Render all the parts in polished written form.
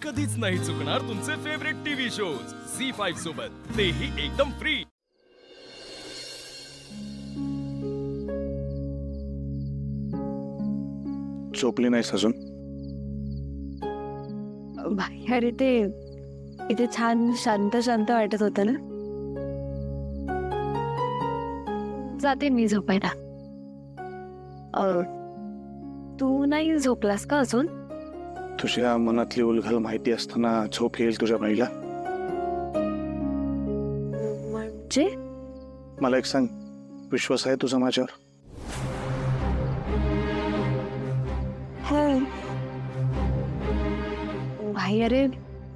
कधीच नाही चुकणार तुमचे फेवरेट टीव्ही शोज झी5 सोबत, तेही एकदम फ्री। झोपली नाहीस अजून? बाहेर इथे छान शांत शांत वाटत होतं ना, जाते मी झोपायला. तू नाही झोपलास का अजून? तुझ्या मनातली उलघल माहिती असताना झोप येईल तुझ्या बाईला? म्हणजे मला एक सांग, विश्वास आहे तुझा माझ्यावर? भाई अरे,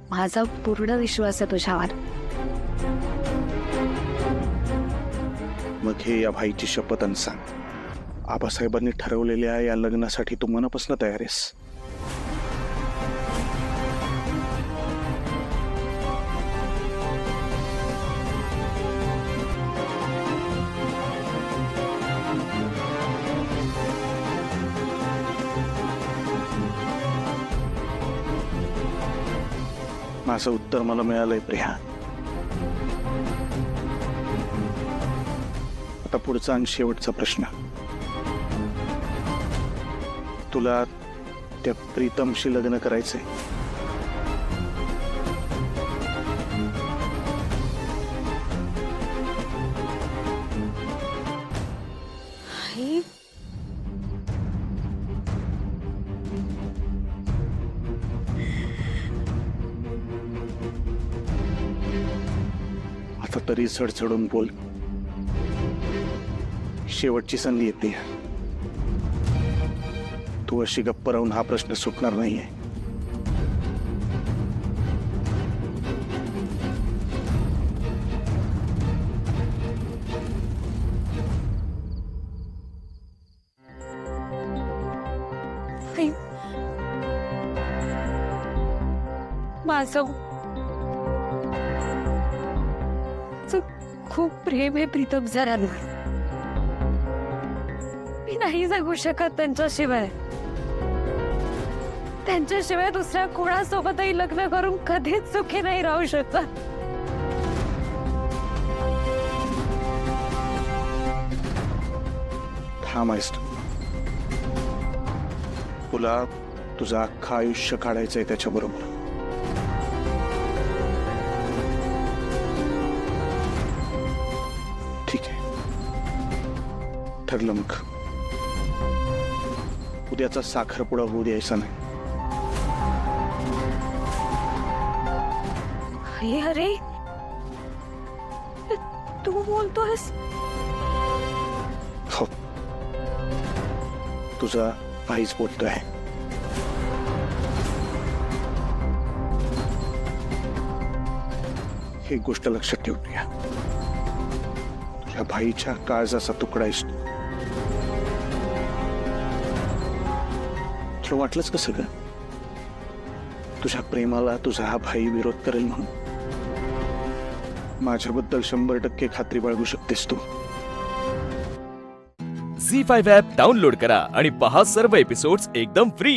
माझा पूर्ण विश्वास आहे तुझ्यावर. मग हे या भाईची शपथ आणि सांग, आबासाहेबांनी ठरवलेल्या या लग्नासाठी तू मनापासून तयार आहेस? माझं उत्तर मला मिळालंय प्रिया. आता पुढचा आणि शेवटचा प्रश्न. तुला त्या प्रीतमशी लग्न करायचंय? आई, आता तरी चढचढून बोल. शेवटची संधी येते. तू अशी गप्प राहून हा प्रश्न सुटणार नाहीये. आई, माझं खूप प्रेम आहे प्रीतम सरांवर. मी नाही जगू शकत त्यांच्याशिवाय. त्यांच्याशिवाय दुसऱ्या कोणासोबतही लग्न करून कधीच सुखी नाही राहू शकत. थांब आहेस तू. तुला तुझं अख्खं आयुष्य काढायचंय त्याच्याबरोबर. ठीक आहे, ठरलं. मग उद्याचा साखरपुडा होऊ द्यायचा नाही. अरे, तू बोलतोस? हो, तुझा भाईच बोलतोय. ही गोष्ट लक्षात ठेव प्रिया. तुझ्या भाईच्या काळजाचा तुकडा आहेस तू. तुला वाटलंच कसं ग तुझ्या प्रेमाला तुझा हा भाई विरोध करेल म्हणून? माझ्याबद्दल 100% खात्री बाळगू शकतेस तू. झी5 ॲप डाउनलोड करा आणि पहा सर्व एपिसोड्स एकदम फ्री।